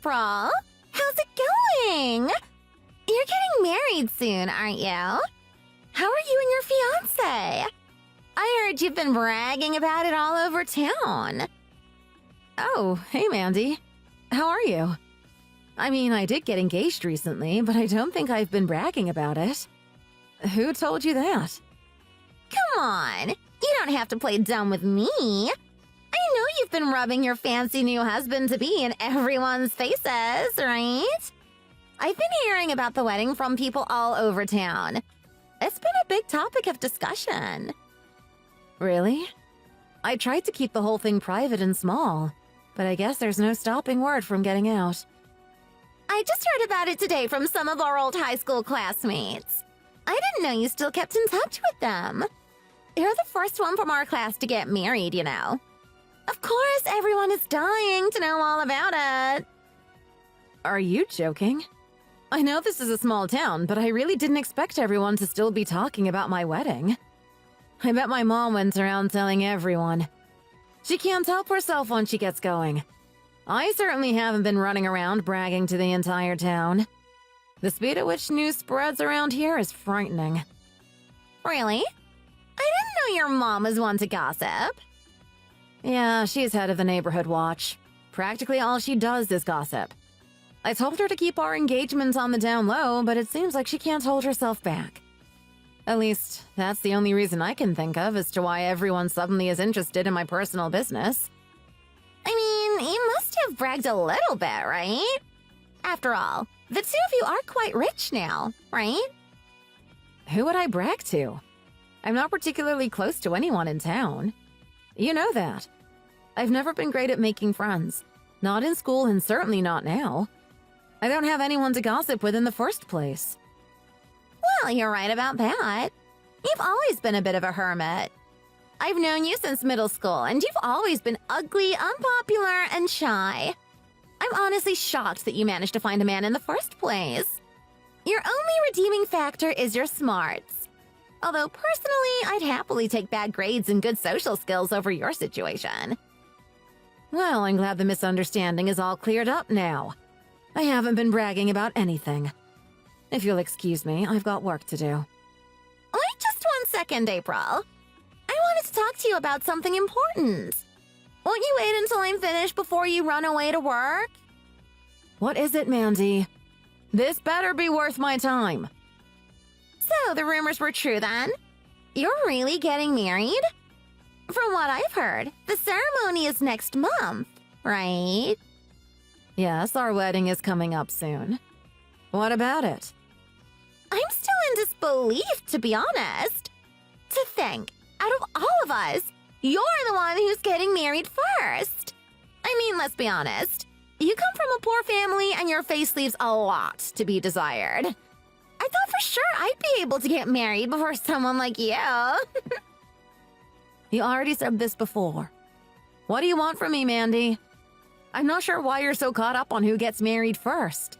April. How's it going? You're getting married soon, aren't you? How are you and your fiancé? I heard you've been bragging about it all over town. Oh, hey, Mandy. How are you? I mean, I did get engaged recently, but I don't think I've been bragging about it. Who told you that? Come on, you don't have to play dumb with me. I know you've been rubbing your fancy new husband-to-be in everyone's faces, right? I've been hearing about the wedding from people all over town. It's been a big topic of discussion. Really? I tried to keep the whole thing private and small, but I guess there's no stopping word from getting out. I just heard about it today from some of our old high school classmates. I didn't know you still kept in touch with them. You're the first one from our class to get married, you know. Of course, everyone is dying to know all about it. Are you joking? I know this is a small town, but I really didn't expect everyone to still be talking about my wedding. I bet my mom went around telling everyone. She can't help herself when she gets going. I certainly haven't been running around bragging to the entire town. The speed at which news spreads around here is frightening. Really? I didn't know your mom was one to gossip. Yeah, she's head of the neighborhood watch. Practically all she does is gossip. I told her to keep our engagement on the down low, but it seems like she can't hold herself back. At least, that's the only reason I can think of as to why everyone suddenly is interested in my personal business. I mean, you must have bragged a little bit, right? After all, the two of you are quite rich now, right? Who would I brag to? I'm not particularly close to anyone in town. You know that. I've never been great at making friends. Not in school and certainly not now. I don't have anyone to gossip with in the first place. Well, you're right about that. You've always been a bit of a hermit. I've known you since middle school, and you've always been ugly, unpopular, and shy. I'm honestly shocked that you managed to find a man in the first place. Your only redeeming factor is your smarts. Although personally, I'd happily take bad grades and good social skills over your situation. Well, I'm glad the misunderstanding is all cleared up now. I haven't been bragging about anything. If you'll excuse me, I've got work to do. Wait just 1 second, April. I wanted to talk to you about something important. Won't you wait until I'm finished before you run away to work? What is it, Mandy? This better be worth my time. So, the rumors were true then? You're really getting married? From what I've heard, the ceremony is next month, right? Yes, our wedding is coming up soon. What about it? I'm still in disbelief, to be honest. To think, out of all of us, you're the one who's getting married first. I mean, let's be honest. You come from a poor family and your face leaves a lot to be desired. I thought for sure I'd be able to get married before someone like you. You already said this before. What do you want from me, Mandy? I'm not sure why you're so caught up on who gets married first.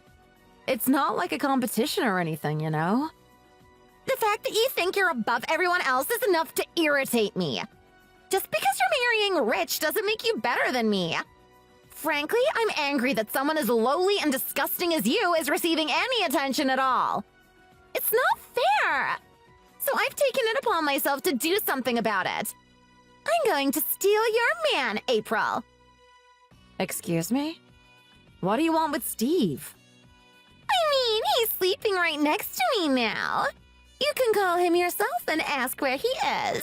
It's not like a competition or anything, you know? The fact that you think you're above everyone else is enough to irritate me. Just because you're marrying rich doesn't make you better than me. Frankly, I'm angry that someone as lowly and disgusting as you is receiving any attention at all. It's not fair. So I've taken it upon myself to do something about it. I'm going to steal your man, April. Excuse me? What do you want with Steve? I mean, he's sleeping right next to me now. You can call him yourself and ask where he is.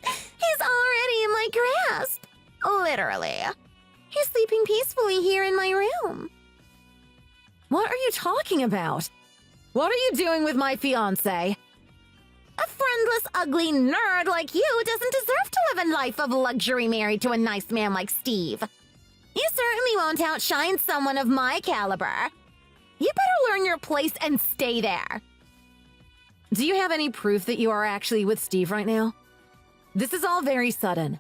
He's already in my grasp. Literally. He's sleeping peacefully here in my room. What are you talking about? What are you doing with my fiancé? A friendless, ugly nerd like you doesn't deserve to live a life of luxury married to a nice man like Steve. You certainly won't outshine someone of my caliber. You better learn your place and stay there. Do you have any proof that you are actually with Steve right now? This is all very sudden.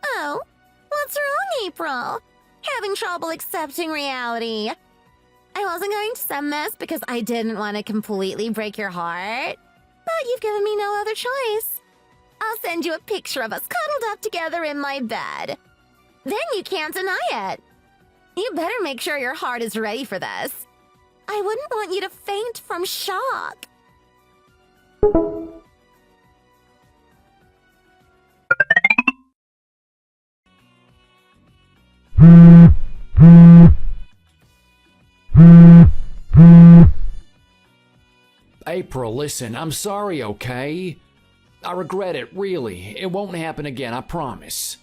Oh, what's wrong, April? Having trouble accepting reality. I wasn't going to send this because I didn't want to completely break your heart. But you've given me no other choice. I'll send you a picture of us cuddled up together in my bed. Then you can't deny it. You better make sure your heart is ready for this. I wouldn't want you to faint from shock. April, listen, I'm sorry, okay? I regret it, really. It won't happen again, I promise.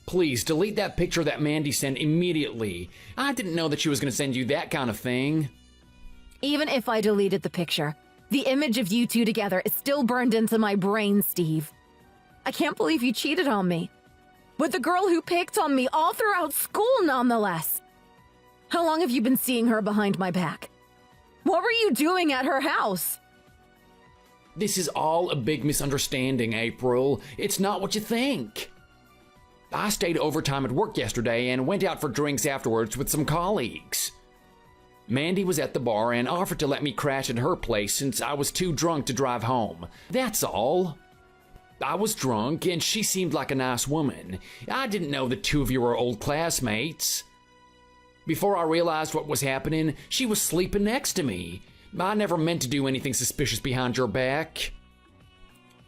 Please, delete that picture that Mandy sent immediately. I didn't know that she was going to send you that kind of thing. Even if I deleted the picture, the image of you two together is still burned into my brain, Steve. I can't believe you cheated on me. With the girl who picked on me all throughout school, nonetheless. How long have you been seeing her behind my back? What were you doing at her house? This is all a big misunderstanding, April. It's not what you think. I stayed overtime at work yesterday and went out for drinks afterwards with some colleagues. Mandy was at the bar and offered to let me crash at her place since I was too drunk to drive home. That's all. I was drunk and she seemed like a nice woman. I didn't know the two of you were old classmates. Before I realized what was happening, she was sleeping next to me. I never meant to do anything suspicious behind your back.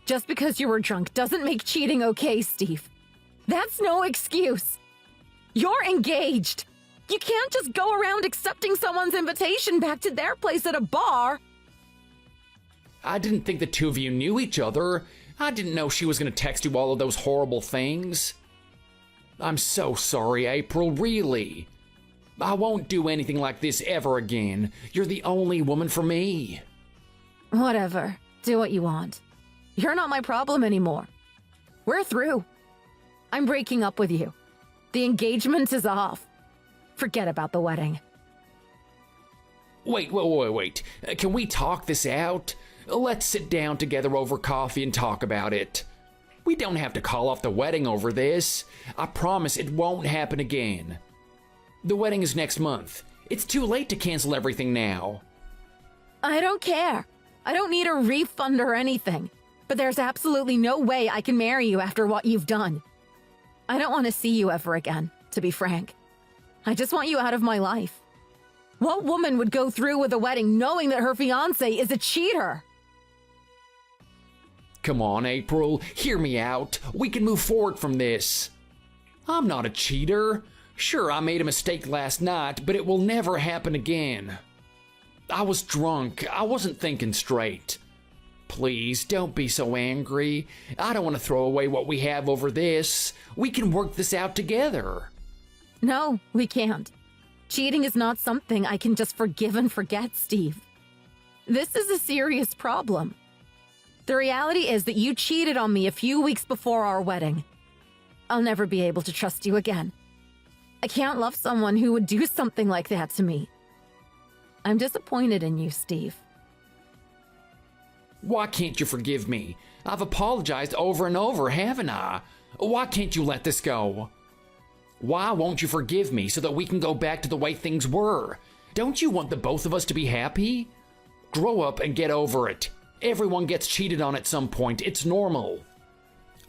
Just because you were drunk doesn't make cheating okay, Steve. That's no excuse. You're engaged. You can't just go around accepting someone's invitation back to their place at a bar. I didn't think the two of you knew each other. I didn't know she was going to text you all of those horrible things. I'm so sorry, April, really. I won't do anything like this ever again. You're the only woman for me. Whatever. Do what you want. You're not my problem anymore. We're through. I'm breaking up with you. The engagement is off. Forget about the wedding. Wait. Can we talk this out? Let's sit down together over coffee and talk about it. We don't have to call off the wedding over this. I promise it won't happen again. The wedding is next month. It's too late to cancel everything now. I don't care. I don't need a refund or anything. But there's absolutely no way I can marry you after what you've done. I don't want to see you ever again, to be frank. I just want you out of my life. What woman would go through with a wedding knowing that her fiancé is a cheater? Come on, April. Hear me out. We can move forward from this. I'm not a cheater. Sure, I made a mistake last night, but it will never happen again. I was drunk. I wasn't thinking straight. Please, don't be so angry. I don't want to throw away what we have over this. We can work this out together. No, we can't. Cheating is not something I can just forgive and forget, Steve. This is a serious problem. The reality is that you cheated on me a few weeks before our wedding. I'll never be able to trust you again. I can't love someone who would do something like that to me. I'm disappointed in you, Steve. Why can't you forgive me? I've apologized over and over, haven't I? Why can't you let this go? Why won't you forgive me so that we can go back to the way things were? Don't you want the both of us to be happy? Grow up and get over it. Everyone gets cheated on at some point. It's normal.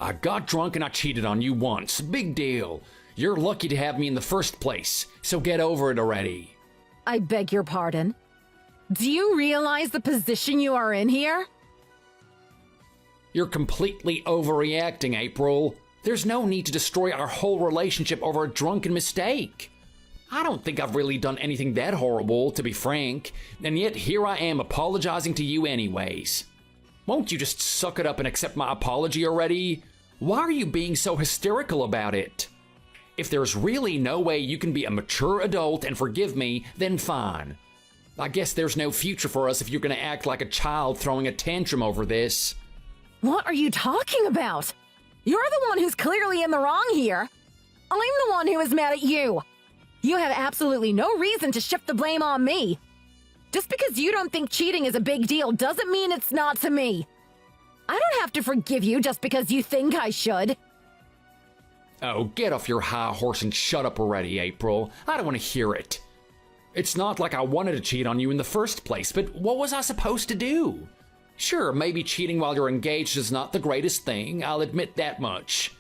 I got drunk and I cheated on you once. Big deal. You're lucky to have me in the first place, so get over it already. I beg your pardon. Do you realize the position you are in here? You're completely overreacting, April. There's no need to destroy our whole relationship over a drunken mistake. I don't think I've really done anything that horrible, to be frank, and yet here I am apologizing to you anyways. Won't you just suck it up and accept my apology already? Why are you being so hysterical about it? If there's really no way you can be a mature adult and forgive me, then fine. I guess there's no future for us if you're gonna act like a child throwing a tantrum over this. What are you talking about? You're the one who's clearly in the wrong here. I'm the one who is mad at you. You have absolutely no reason to shift the blame on me. Just because you don't think cheating is a big deal doesn't mean it's not to me. I don't have to forgive you just because you think I should. Oh, get off your high horse and shut up already, April. I don't want to hear it. It's not like I wanted to cheat on you in the first place, but what was I supposed to do? Sure, maybe cheating while you're engaged is not the greatest thing, I'll admit that much.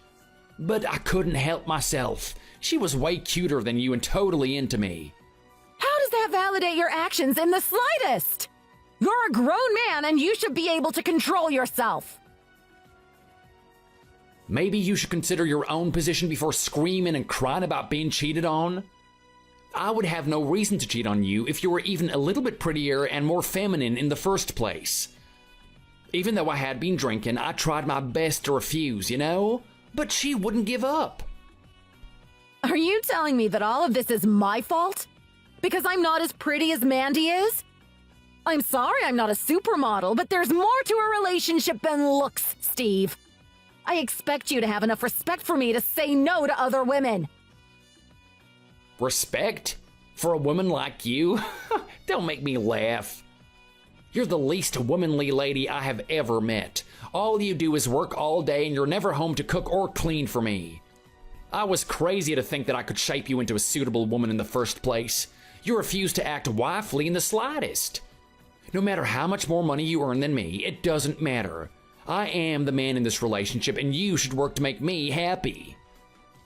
But I couldn't help myself. She was way cuter than you and totally into me. How does that validate your actions in the slightest? You're a grown man and you should be able to control yourself. Maybe you should consider your own position before screaming and crying about being cheated on. I would have no reason to cheat on you if you were even a little bit prettier and more feminine in the first place. Even though I had been drinking, I tried my best to refuse, you know? But she wouldn't give up. Are you telling me that all of this is my fault? Because I'm not as pretty as Mandy is? I'm sorry I'm not a supermodel, but there's more to a relationship than looks, Steve. I expect you to have enough respect for me to say no to other women. Respect? For a woman like you? Don't make me laugh. You're the least womanly lady I have ever met. All you do is work all day and you're never home to cook or clean for me. I was crazy to think that I could shape you into a suitable woman in the first place. You refuse to act wifely in the slightest. No matter how much more money you earn than me, it doesn't matter. I am the man in this relationship and you should work to make me happy.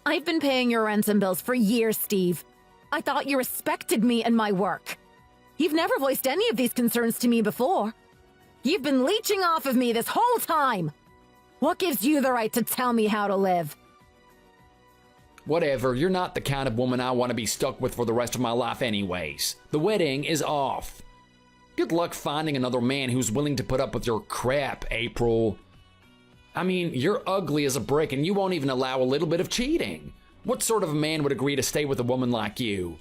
I've been paying your rent and bills for years, Steve. I thought you respected me and my work. You've never voiced any of these concerns to me before. You've been leeching off of me this whole time. What gives you the right to tell me how to live? Whatever, you're not the kind of woman I want to be stuck with for the rest of my life anyways. The wedding is off. Good luck finding another man who's willing to put up with your crap, April. I mean, you're ugly as a brick and you won't even allow a little bit of cheating. What sort of a man would agree to stay with a woman like you?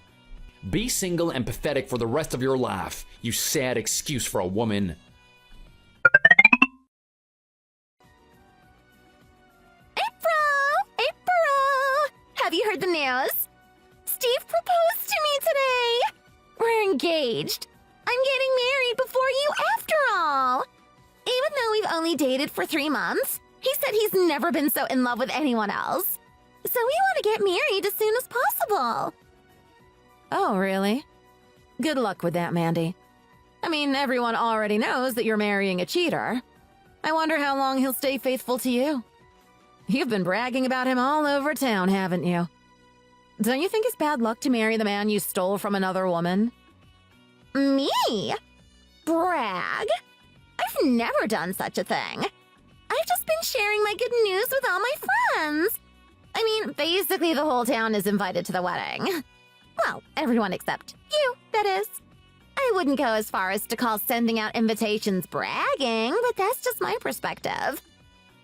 Be single and pathetic for the rest of your life, you sad excuse for a woman. April! Have you heard the news? Steve proposed to me today. We're engaged. I'm getting married before you after all. Even though we've only dated for 3 months, he said he's never been so in love with anyone else. So we want to get married as soon as possible. Oh, really? Good luck with that, Mandy. I mean, everyone already knows that you're marrying a cheater. I wonder how long he'll stay faithful to you. You've been bragging about him all over town, haven't you? Don't you think it's bad luck to marry the man you stole from another woman? Me? Brag? I've never done such a thing. I've just been sharing my good news with all my friends. I mean, basically the whole town is invited to the wedding. Well, everyone except you, that is. I wouldn't go as far as to call sending out invitations bragging, but that's just my perspective.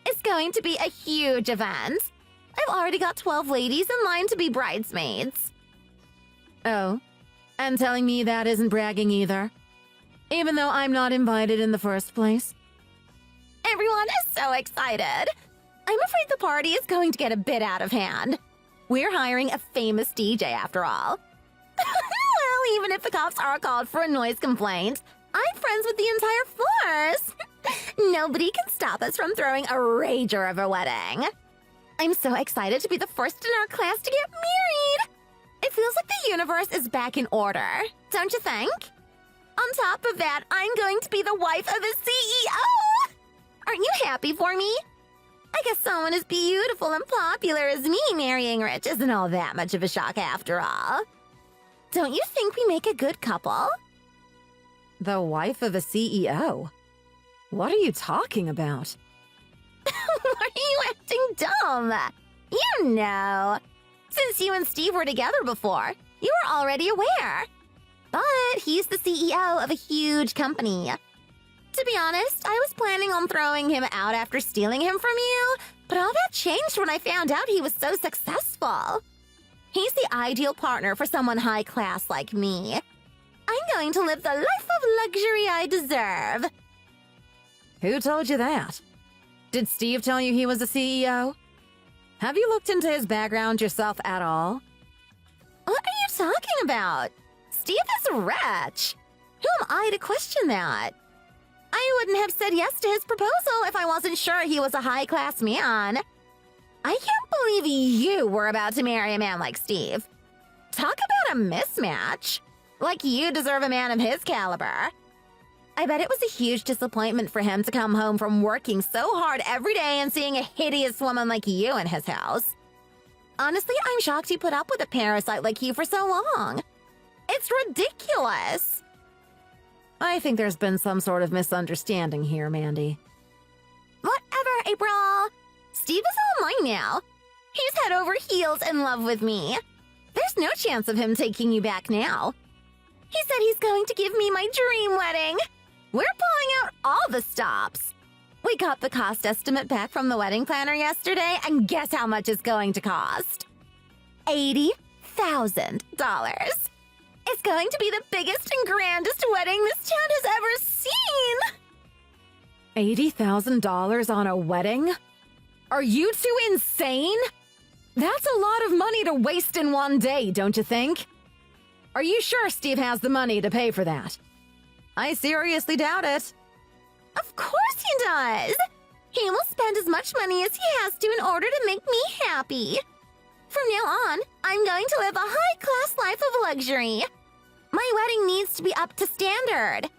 It's going to be a huge event. I've already got 12 ladies in line to be bridesmaids. Oh, and telling me that isn't bragging either? Even though I'm not invited in the first place? Everyone is so excited. I'm afraid the party is going to get a bit out of hand. We're hiring a famous DJ after all. Well, even if the cops are called for a noise complaint, I'm friends with the entire force. Nobody can stop us from throwing a rager of a wedding. I'm so excited to be the first in our class to get married. It feels like the universe is back in order, don't you think? On top of that, I'm going to be the wife of the CEO. Aren't you happy for me? I guess someone as beautiful and popular as me marrying rich isn't all that much of a shock after all. Don't you think we make a good couple? The wife of a CEO? What are you talking about? Why are you acting dumb? You know. Since you and Steve were together before, you were already aware. But he's the CEO of a huge company. To be honest, I was planning on throwing him out after stealing him from you, but all that changed when I found out he was so successful. He's the ideal partner for someone high class like me. I'm going to live the life of luxury I deserve. Who told you that? Did Steve tell you he was a CEO? Have you looked into his background yourself at all? What are you talking about? Steve is rich. Who am I to question that? I wouldn't have said yes to his proposal if I wasn't sure he was a high-class man. I can't believe you were about to marry a man like Steve. Talk about a mismatch. Like you deserve a man of his caliber. I bet it was a huge disappointment for him to come home from working so hard every day and seeing a hideous woman like you in his house. Honestly, I'm shocked he put up with a parasite like you for so long. It's ridiculous. I think there's been some sort of misunderstanding here, Mandy. Whatever, April. Steve is all mine now. He's head over heels in love with me. There's no chance of him taking you back now. He said he's going to give me my dream wedding. We're pulling out all the stops. We got the cost estimate back from the wedding planner yesterday, and guess how much it's going to cost? $80,000. It's going to be the biggest and grandest wedding this town has ever seen. $80,000 on a wedding? Are you two insane? That's a lot of money to waste in one day, don't you think? Are you sure Steve has the money to pay for that? I seriously doubt it. Of course he does. He will spend as much money as he has to in order to make me happy. From now on, I'm going to live a high-class life of luxury. My wedding needs to be up to standard.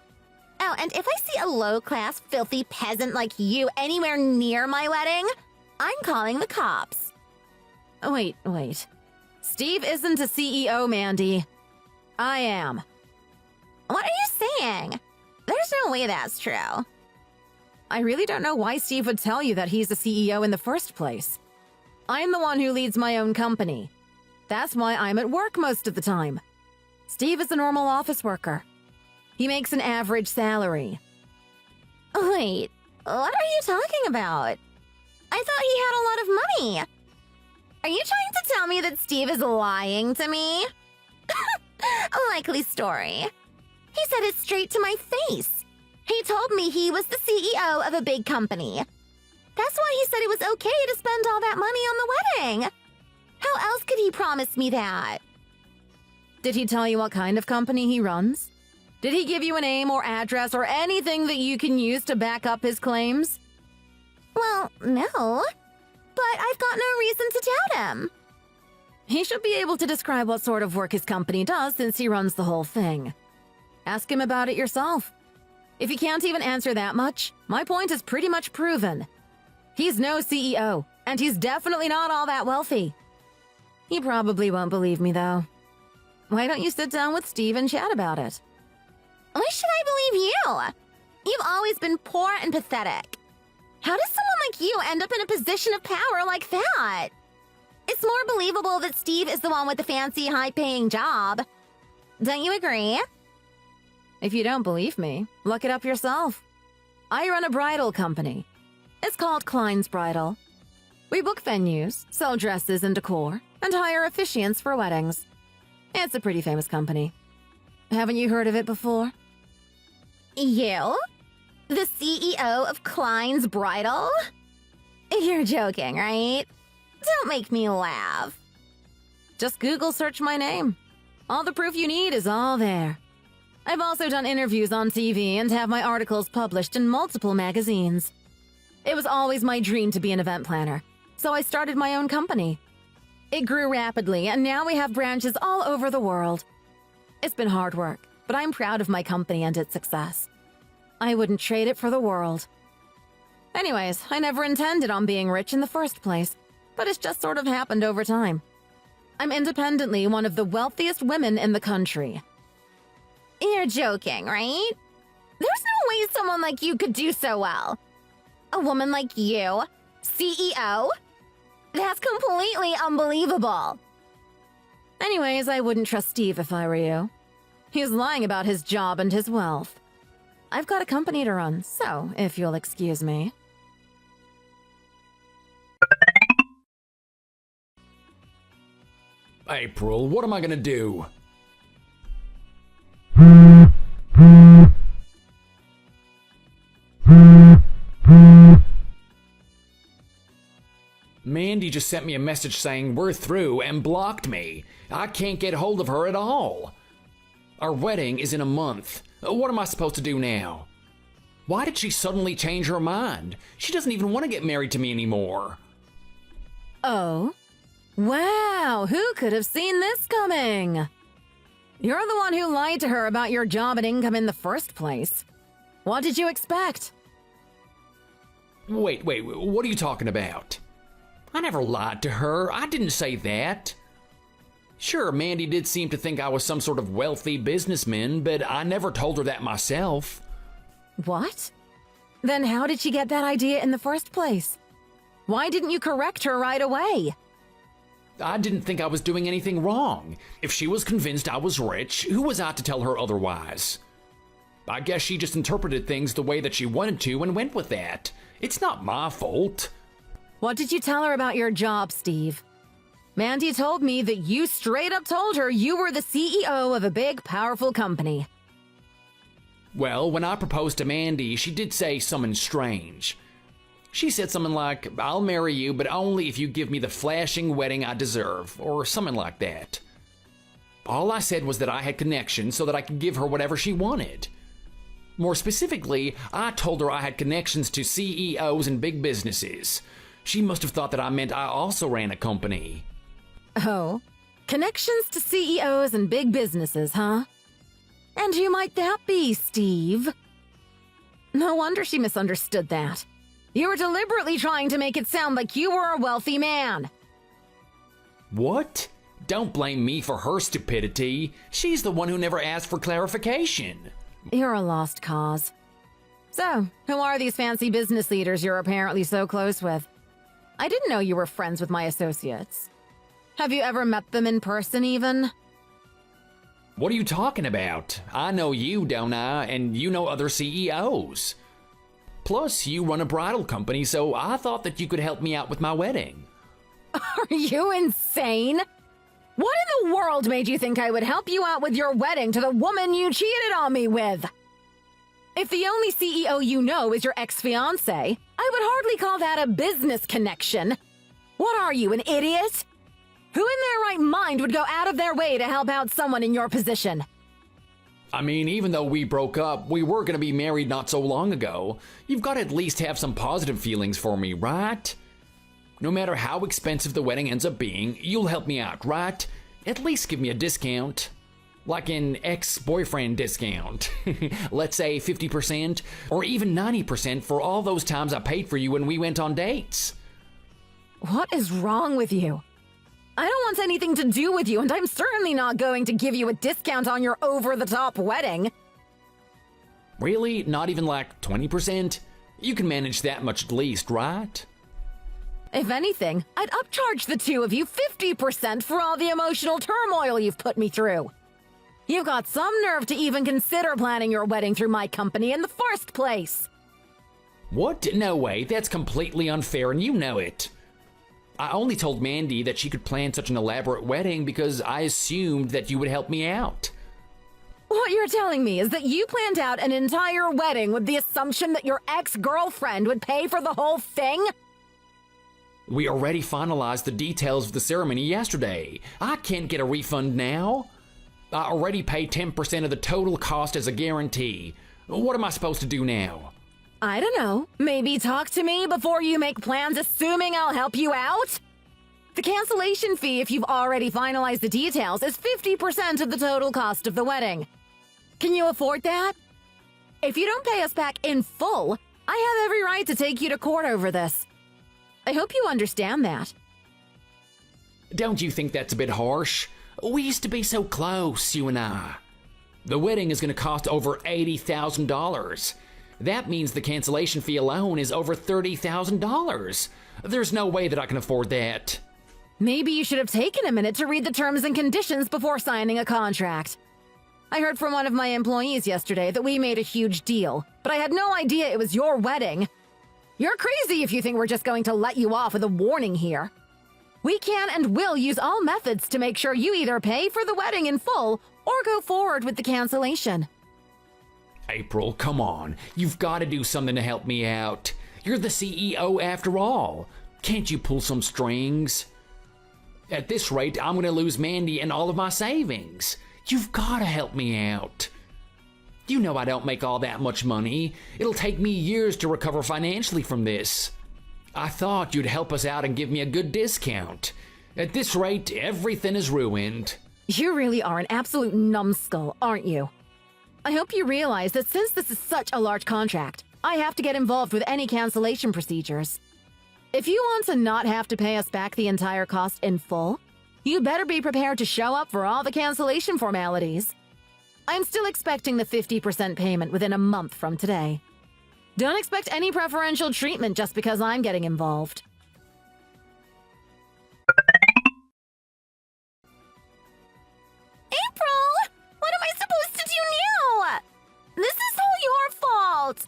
Oh, and if I see a low-class, filthy peasant like you anywhere near my wedding, I'm calling the cops. Wait. Steve isn't a CEO, Mandy. I am. What are you saying? There's no way that's true. I really don't know why Steve would tell you that he's a CEO in the first place. I'm the one who leads my own company. That's why I'm at work most of the time. Steve is a normal office worker. He makes an average salary. Wait, what are you talking about? I thought he had a lot of money. Are you trying to tell me that Steve is lying to me? A likely story. He said it straight to my face. He told me he was the CEO of a big company. That's why he said it was okay to spend all that money on the wedding. How else could he promise me that? Did he tell you what kind of company he runs? Did he give you a name or address or anything that you can use to back up his claims? Well, no. But I've got no reason to doubt him. He should be able to describe what sort of work his company does since he runs the whole thing. Ask him about it yourself. If he can't even answer that much, my point is pretty much proven. He's no CEO, and he's definitely not all that wealthy. He probably won't believe me, though. Why don't you sit down with Steve and chat about it? Why should I believe you? You've always been poor and pathetic. How does someone like you end up in a position of power like that? It's more believable that Steve is the one with the fancy, high-paying job. Don't you agree? If you don't believe me, look it up yourself. I run a bridal company. It's called Klein's Bridal. We book venues, sell dresses and decor, and hire officiants for weddings. It's a pretty famous company. Haven't you heard of it before? You? The CEO of Klein's Bridal? You're joking, right? Don't make me laugh. Just Google search my name. All the proof you need is all there. I've also done interviews on TV and have my articles published in multiple magazines. It was always my dream to be an event planner, so I started my own company. It grew rapidly, and now we have branches all over the world. It's been hard work, but I'm proud of my company and its success. I wouldn't trade it for the world. Anyways, I never intended on being rich in the first place, but it's just sort of happened over time. I'm independently one of the wealthiest women in the country. You're joking, right? There's no way someone like you could do so well. A woman like you, CEO? That's completely unbelievable. Anyways, I wouldn't trust Steve if I were you. He's lying about his job and his wealth. I've got a company to run, so if you'll excuse me. April, what am I gonna do? Mandy just sent me a message saying we're through and blocked me. I can't get hold of her at all. Our wedding is in a month. What am I supposed to do now? Why did she suddenly change her mind? She doesn't even want to get married to me anymore. Oh? Wow, who could have seen this coming? You're the one who lied to her about your job and income in the first place. What did you expect? Wait, what are you talking about? I never lied to her. I didn't say that. Sure, Mandy did seem to think I was some sort of wealthy businessman, but I never told her that myself. What? Then how did she get that idea in the first place? Why didn't you correct her right away? I didn't think I was doing anything wrong. If she was convinced I was rich, who was I to tell her otherwise? I guess she just interpreted things the way that she wanted to and went with that. It's not my fault. What did you tell her about your job, Steve? Mandy told me that you straight up told her you were the CEO of a big, powerful company. Well, when I proposed to Mandy, she did say something strange. She said something like, "I'll marry you, but only if you give me the flashing wedding I deserve," or something like that. All I said was that I had connections so that I could give her whatever she wanted. More specifically, I told her I had connections to CEOs and big businesses. She must have thought that I meant I also ran a company. Oh, connections to CEOs and big businesses, huh? And who might that be, Steve? No wonder she misunderstood that. You were deliberately trying to make it sound like you were a wealthy man. What? Don't blame me for her stupidity. She's the one who never asked for clarification. You're a lost cause. So, who are these fancy business leaders you're apparently so close with? I didn't know you were friends with my associates. Have you ever met them in person, even? What are you talking about? I know you, don't I? And you know other CEOs. Plus, you run a bridal company, so I thought that you could help me out with my wedding. Are you insane? What in the world made you think I would help you out with your wedding to the woman you cheated on me with? If the only CEO you know is your ex-fiancé, I would hardly call that a business connection. What are you, an idiot? Who in their right mind would go out of their way to help out someone in your position? I mean, even though we broke up, we were going to be married not so long ago. You've got to at least have some positive feelings for me, right? No matter how expensive the wedding ends up being, you'll help me out, right? At least give me a discount. Like an ex-boyfriend discount. Let's say 50% or even 90% for all those times I paid for you when we went on dates. What is wrong with you? I don't want anything to do with you, and I'm certainly not going to give you a discount on your over-the-top wedding. Really? Not even like 20%? You can manage that much at least, right? If anything, I'd upcharge the two of you 50% for all the emotional turmoil you've put me through. You've got some nerve to even consider planning your wedding through my company in the first place. What? No way. That's completely unfair, and you know it. I only told Mandy that she could plan such an elaborate wedding because I assumed that you would help me out. What you're telling me is that you planned out an entire wedding with the assumption that your ex-girlfriend would pay for the whole thing? We already finalized the details of the ceremony yesterday. I can't get a refund now. I already paid 10% of the total cost as a guarantee. What am I supposed to do now? I don't know. Maybe talk to me before you make plans assuming I'll help you out? The cancellation fee, if you've already finalized the details, is 50% of the total cost of the wedding. Can you afford that? If you don't pay us back in full, I have every right to take you to court over this. I hope you understand that. Don't you think that's a bit harsh? We used to be so close, you and I. The wedding is going to cost over $80,000. That means the cancellation fee alone is over $30,000. There's no way that I can afford that. Maybe you should have taken a minute to read the terms and conditions before signing a contract. I heard from one of my employees yesterday that we made a huge deal, but I had no idea it was your wedding. You're crazy if you think we're just going to let you off with a warning here. We can and will use all methods to make sure you either pay for the wedding in full or go forward with the cancellation. April, come on. You've got to do something to help me out. You're the CEO after all. Can't you pull some strings? At this rate, I'm going to lose Mandy and all of my savings. You've got to help me out. You know I don't make all that much money. It'll take me years to recover financially from this. I thought you'd help us out and give me a good discount. At this rate, everything is ruined. You really are an absolute numbskull, aren't you? I hope you realize that since this is such a large contract, I have to get involved with any cancellation procedures. If you want to not have to pay us back the entire cost in full, you better be prepared to show up for all the cancellation formalities. I'm still expecting the 50% payment within a month from today. Don't expect any preferential treatment just because I'm getting involved. April! What am I supposed to do now? This is all your fault!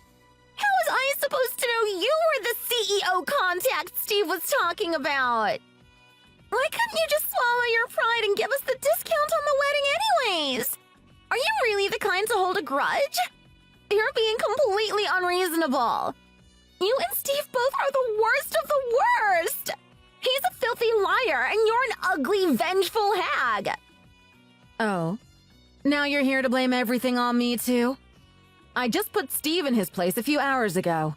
How was I supposed to know you were the CEO contact Steve was talking about? Why couldn't you just swallow your pride and give us the discount on the wedding anyways? Are you really the kind to hold a grudge? You're being completely unreasonable. You and Steve both are the worst of the worst! He's a filthy liar and you're an ugly, vengeful hag! Oh, now you're here to blame everything on me too? I just put Steve in his place a few hours ago.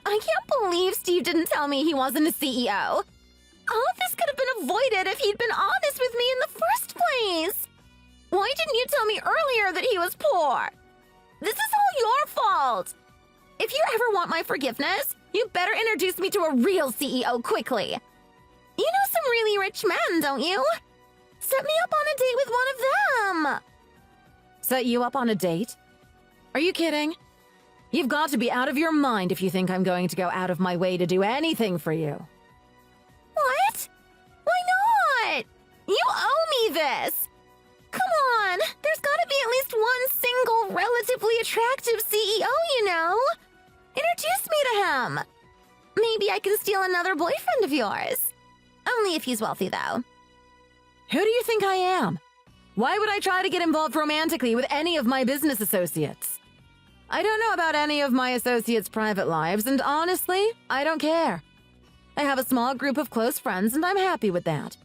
I can't believe Steve didn't tell me he wasn't a CEO. All of this could have been avoided if he'd been honest with me in the first place. Why didn't you tell me earlier that he was poor? This is all your fault. If you ever want my forgiveness, you better introduce me to a real CEO quickly. You know some really rich men, don't you? Set me up on a date with one of them. Set you up on a date? Are you kidding? You've got to be out of your mind if you think I'm going to go out of my way to do anything for you. What? Why not? You owe me this. Come on, there's gotta be at least one single, relatively attractive CEO, you know? Introduce me to him. Maybe I can steal another boyfriend of yours. Only if he's wealthy, though. Who do you think I am? Why would I try to get involved romantically with any of my business associates? I don't know about any of my associates' private lives, and honestly, I don't care. I have a small group of close friends, and I'm happy with that.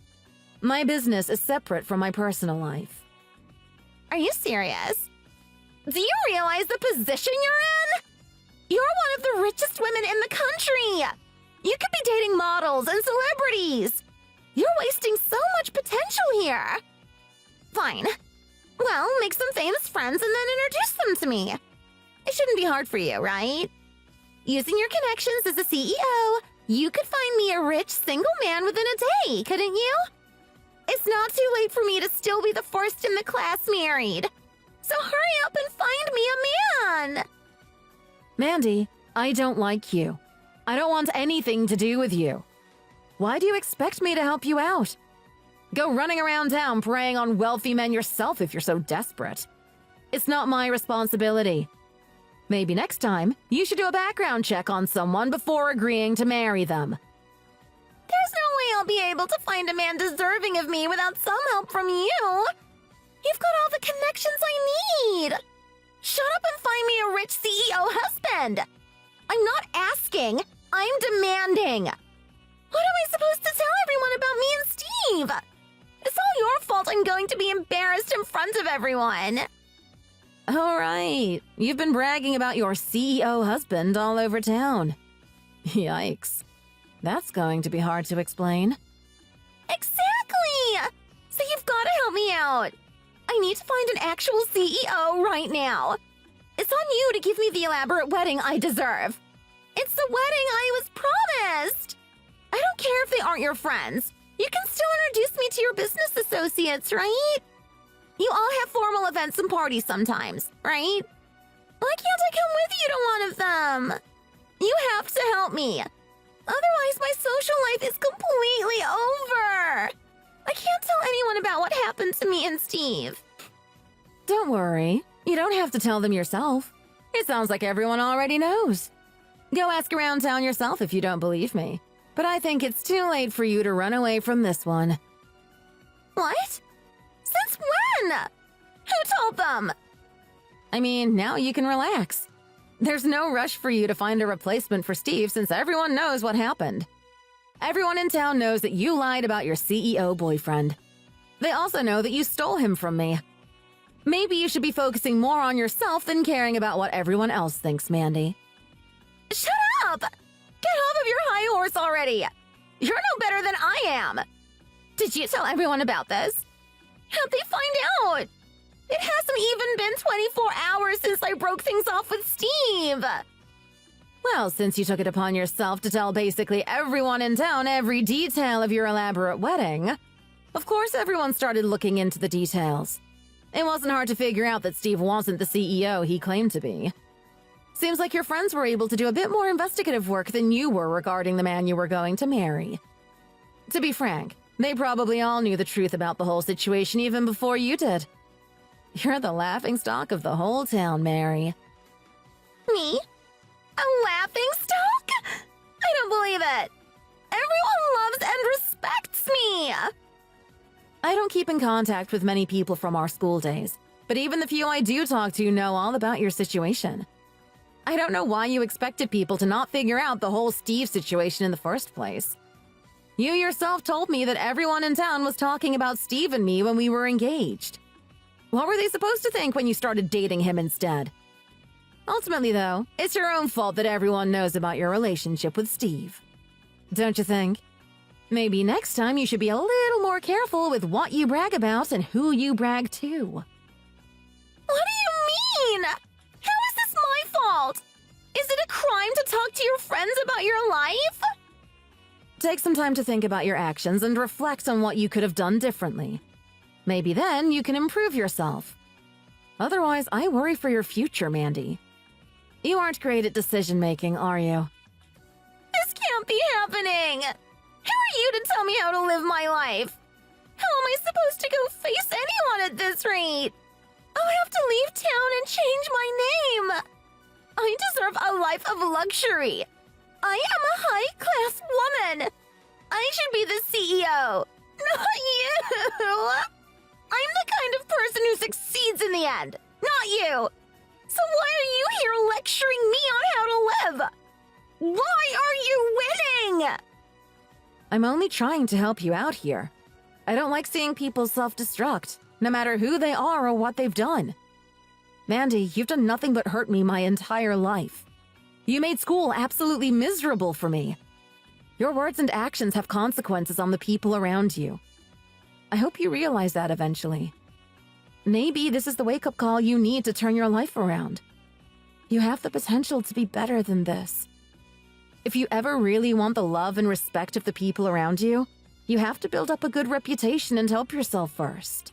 My business is separate from my personal life. Are you serious? Do you realize the position you're in? You're one of the richest women in the country. You could be dating models and celebrities. You're wasting so much potential here. Fine. Well, make some famous friends and then introduce them to me. It shouldn't be hard for you, right? Using your connections as a CEO, you could find me a rich single man within a day, couldn't you? It's not too late for me to still be the first in the class married. So hurry up and find me a man! Mandy, I don't like you. I don't want anything to do with you. Why do you expect me to help you out? Go running around town preying on wealthy men yourself if you're so desperate. It's not my responsibility. Maybe next time, you should do a background check on someone before agreeing to marry them. There's no way I'll be able to find a man deserving of me without some help from you. You've got all the connections I need. Shut up and find me a rich CEO husband. I'm not asking, I'm demanding. What am I supposed to tell everyone about me and Steve? It's all your fault I'm going to be embarrassed in front of everyone. All right, you've been bragging about your CEO husband all over town. Yikes. That's going to be hard to explain. Exactly! So you've got to help me out. I need to find an actual CEO right now. It's on you to give me the elaborate wedding I deserve. It's the wedding I was promised. I don't care if they aren't your friends. You can still introduce me to your business associates, right? You all have formal events and parties sometimes, right? Why can't I come with you to one of them? You have to help me. Otherwise, my social life is completely over. I can't tell anyone about what happened to me and Steve. Don't worry. You don't have to tell them yourself. It sounds like everyone already knows. Go ask around town yourself if you don't believe me. But I think it's too late for you to run away from this one. What? Since when? Who told them? I mean, now you can relax. There's no rush for you to find a replacement for Steve since everyone knows what happened. Everyone in town knows that you lied about your CEO boyfriend. They also know that you stole him from me. Maybe you should be focusing more on yourself than caring about what everyone else thinks, Mandy. Shut up! Get off of your high horse already! You're no better than I am! Did you tell everyone about this? How'd they find out? It hasn't even been 24 hours since I broke things off with Steve! Well, since you took it upon yourself to tell basically everyone in town every detail of your elaborate wedding, of course everyone started looking into the details. It wasn't hard to figure out that Steve wasn't the CEO he claimed to be. Seems like your friends were able to do a bit more investigative work than you were regarding the man you were going to marry. To be frank, they probably all knew the truth about the whole situation even before you did. You're the laughingstock of the whole town, Mary. Me? A laughingstock? I don't believe it. Everyone loves and respects me. I don't keep in contact with many people from our school days, but even the few I do talk to know all about your situation. I don't know why you expected people to not figure out the whole Steve situation in the first place. You yourself told me that everyone in town was talking about Steve and me when we were engaged. What were they supposed to think when you started dating him instead? Ultimately, though, it's your own fault that everyone knows about your relationship with Steve. Don't you think? Maybe next time you should be a little more careful with what you brag about and who you brag to. What do you mean? How is this my fault? Is it a crime to talk to your friends about your life? Take some time to think about your actions and reflect on what you could have done differently. Maybe then you can improve yourself. Otherwise, I worry for your future, Mandy. You aren't great at decision-making, are you? This can't be happening! Who are you to tell me how to live my life? How am I supposed to go face anyone at this rate? I'll have to leave town and change my name. I deserve a life of luxury. I am a high-class woman. I should be the CEO, not you. I'm the kind of person who succeeds in the end, not you. So why are you here lecturing me on how to live? Why are you winning? I'm only trying to help you out here. I don't like seeing people self-destruct, no matter who they are or what they've done. Mandy, you've done nothing but hurt me my entire life. You made school absolutely miserable for me. Your words and actions have consequences on the people around you. I hope you realize that eventually. Maybe this is the wake-up call you need to turn your life around. You have the potential to be better than this. If you ever really want the love and respect of the people around you, you have to build up a good reputation and help yourself first.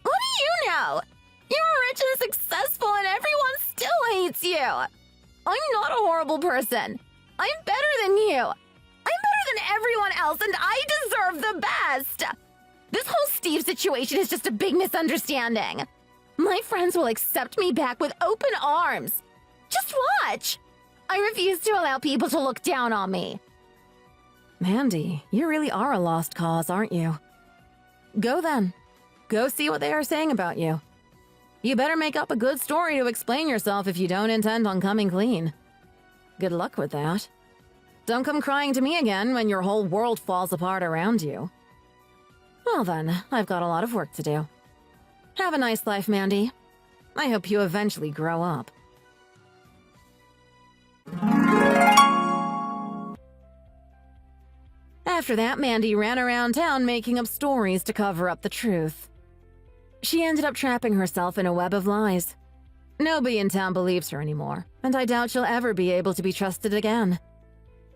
What do you know? You're rich and successful and everyone still hates you. I'm not a horrible person. I'm better than you. I'm better than everyone else and I deserve the best. This whole Steve situation is just a big misunderstanding. My friends will accept me back with open arms. Just watch. I refuse to allow people to look down on me. Mandy, you really are a lost cause, aren't you? Go then. Go see what they are saying about you. You better make up a good story to explain yourself if you don't intend on coming clean. Good luck with that. Don't come crying to me again when your whole world falls apart around you. Well then, I've got a lot of work to do. Have a nice life, Mandy. I hope you eventually grow up. After that, Mandy ran around town making up stories to cover up the truth. She ended up trapping herself in a web of lies. Nobody in town believes her anymore, and I doubt she'll ever be able to be trusted again.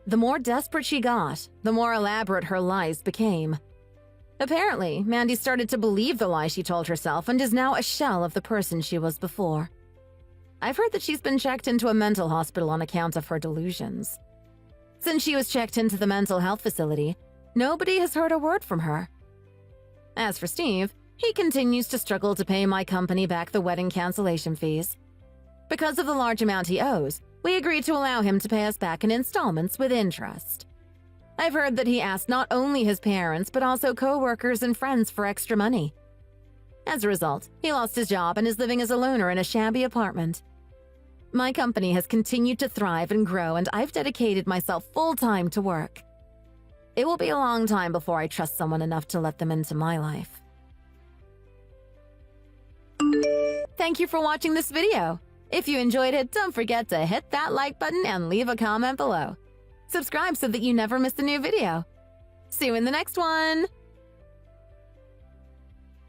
The more desperate she got, the more elaborate her lies became. Apparently, Mandy started to believe the lie she told herself and is now a shell of the person she was before. I've heard that she's been checked into a mental hospital on account of her delusions. Since she was checked into the mental health facility, nobody has heard a word from her. As for Steve, he continues to struggle to pay my company back the wedding cancellation fees. Because of the large amount he owes, we agreed to allow him to pay us back in installments with interest. I've heard that he asked not only his parents, but also co-workers and friends for extra money. As a result, he lost his job and is living as a loner in a shabby apartment. My company has continued to thrive and grow, and I've dedicated myself full-time to work. It will be a long time before I trust someone enough to let them into my life. Thank you for watching this video. If you enjoyed it, don't forget to hit that like button and leave a comment below. Subscribe so that you never miss a new video. See you in the next one!